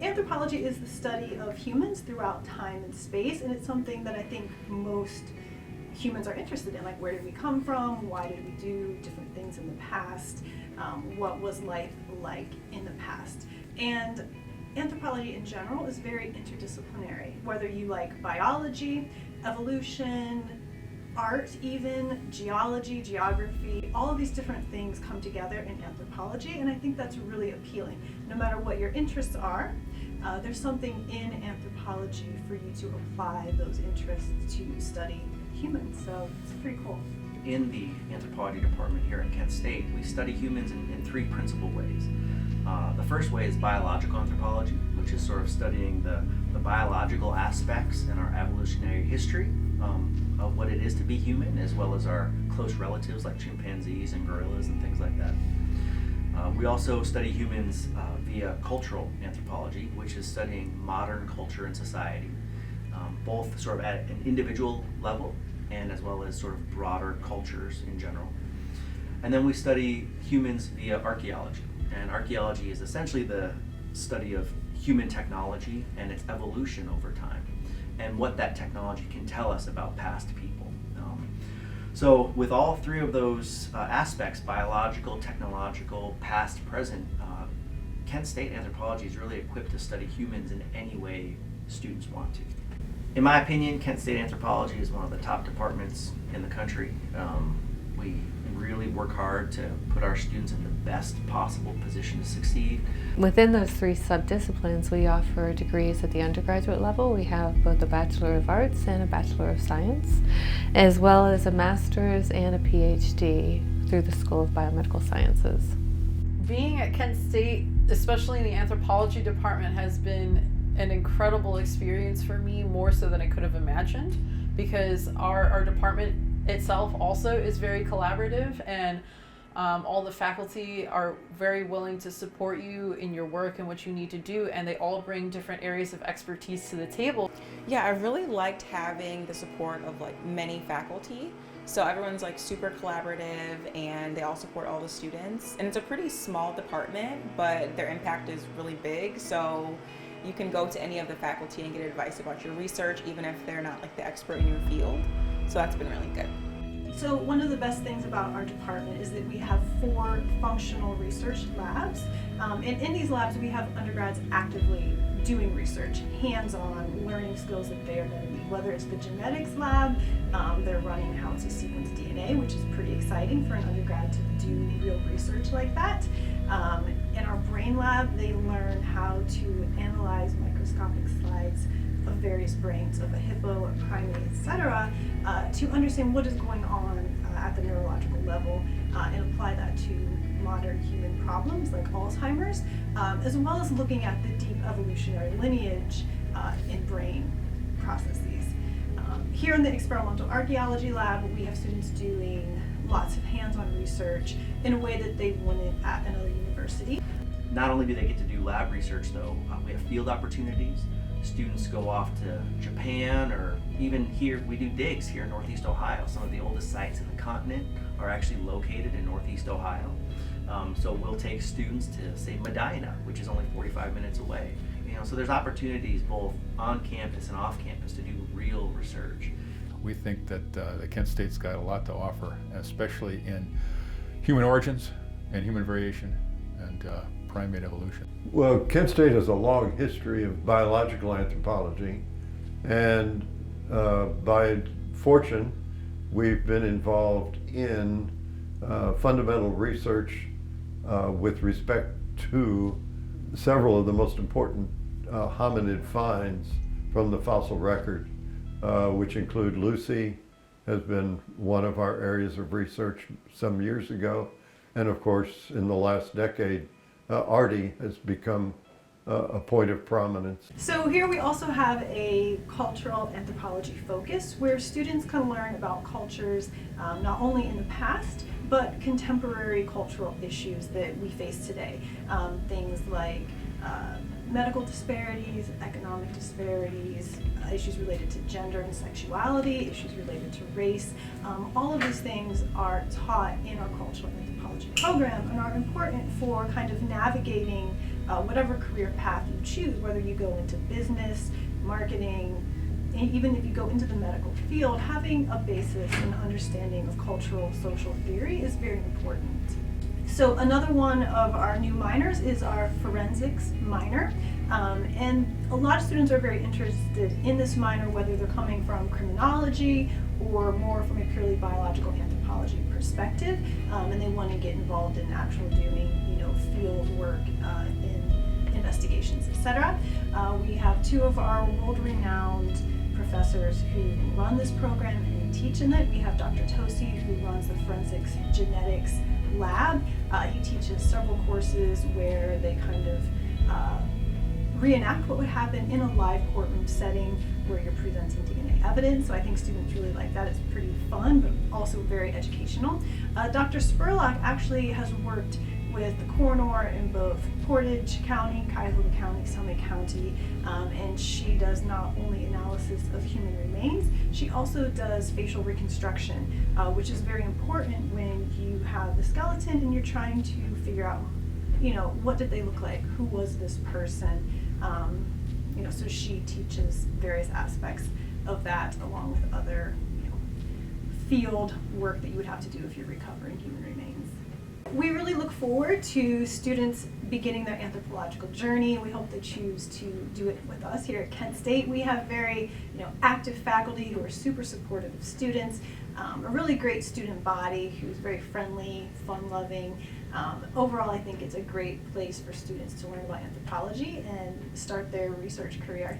Anthropology is the study of humans throughout time and space, and it's something that I think most humans are interested in. Like, where did we come from? Why did we do different things in the past? What was life like in the past? And anthropology in general is very interdisciplinary. Whether you like biology, evolution, art even, geology, geography, all of these different things come together in anthropology, and I think that's really appealing. No matter what your interests are, there's something in anthropology for you to apply those interests to study humans, so it's pretty cool. In the anthropology department here at Kent State, we study humans in three principal ways. The first way is biological anthropology, which is sort of studying the biological aspects in our evolutionary history of what it is to be human, as well as our close relatives like chimpanzees and gorillas and things like that. We also study humans via cultural anthropology, which is studying modern culture and society, both sort of at an individual level and as well as sort of broader cultures in general. And then we study humans via archaeology. And archaeology is essentially the study of human technology and its evolution over time, and what that technology can tell us about past people. So with all three of those aspects, biological, technological, past, present, Kent State Anthropology is really equipped to study humans in any way students want to. In my opinion, Kent State Anthropology is one of the top departments in the country. We really work hard to put our students in the best possible position to succeed. Within those three subdisciplines, we offer degrees at the undergraduate level. We have both a Bachelor of Arts and a Bachelor of Science, as well as a Master's and a PhD through the School of Biomedical Sciences. Being at Kent State, especially in the anthropology department, has been an incredible experience for me, more so than I could have imagined, because our department itself also is very collaborative, and all the faculty are very willing to support you in your work and what you need to do, and they all bring different areas of expertise to the table. Yeah, I really liked having the support of like many faculty. So everyone's like super collaborative, and they all support all the students. And it's a pretty small department, but their impact is really big. So you can go to any of the faculty and get advice about your research, even if they're not like the expert in your field. So that's been really good. So one of the best things about our department is that we have 4 functional research labs. And in these labs, we have undergrads actively doing research, hands-on, learning skills that they are going to need. Whether it's the genetics lab, they're running how to sequence DNA, which is pretty exciting for an undergrad to do real research like that. In our brain lab, they learn how to analyze microscopic slides of various brains of a hippo, a primate, etc., to understand what is going on at the neurological level and apply that to modern human problems like Alzheimer's, as well as looking at the deep evolutionary lineage in brain processes. Here in the experimental archaeology lab, we have students doing lots of hands-on research in a way that they wouldn't at another university. Not only do they get to do lab research though, we have field opportunities. Students go off to Japan, or even here, we do digs here in Northeast Ohio. Some of the oldest sites in the continent are actually located in Northeast Ohio. So we'll take students to, say, Medina, which is only 45 minutes away. So there's opportunities both on campus and off campus to do real research. We think that Kent State's got a lot to offer, especially in human origins and human variation and primate evolution. Well, Kent State has a long history of biological anthropology, and by fortune, we've been involved in fundamental research with respect to several of the most important hominid finds from the fossil record, which include Lucy, has been one of our areas of research some years ago, and of course in the last decade Artie has become a point of prominence. So here we also have a cultural anthropology focus where students can learn about cultures not only in the past but contemporary cultural issues that we face today. Things like medical disparities, economic disparities, issues related to gender and sexuality, issues related to race. All of these things are taught in our cultural anthropology program and are important for kind of navigating whatever career path you choose, whether you go into business, marketing, even if you go into the medical field, having a basis and understanding of cultural social theory is very important. So another one of our new minors is our forensics minor. And a lot of students are very interested in this minor, whether they're coming from criminology or more from a purely biological anthropology perspective, and they want to get involved in actual doing, field work in investigations, etc. We have two of our world-renowned professors who run this program and teach in it. We have Dr. Tosi, who runs the forensics genetics lab. He teaches several courses where they kind of reenact what would happen in a live courtroom setting where you're presenting DNA evidence. So I think students really like that. It's pretty fun, but also very educational. Dr. Spurlock actually has worked with the coroner in both Portage County, Cuyahoga County, Summit County, and she does not only analysis of human remains, she also does facial reconstruction, which is very important when you have the skeleton and you're trying to figure out, what did they look like? Who was this person? So she teaches various aspects of that along with other, field work that you would have to do if you're recovering human remains. We really look forward to students beginning their anthropological journey. We hope they choose to do it with us here at Kent State. We have very, active faculty who are super supportive of students, a really great student body who's very friendly, fun-loving. Overall, I think it's a great place for students to learn about anthropology and start their research career.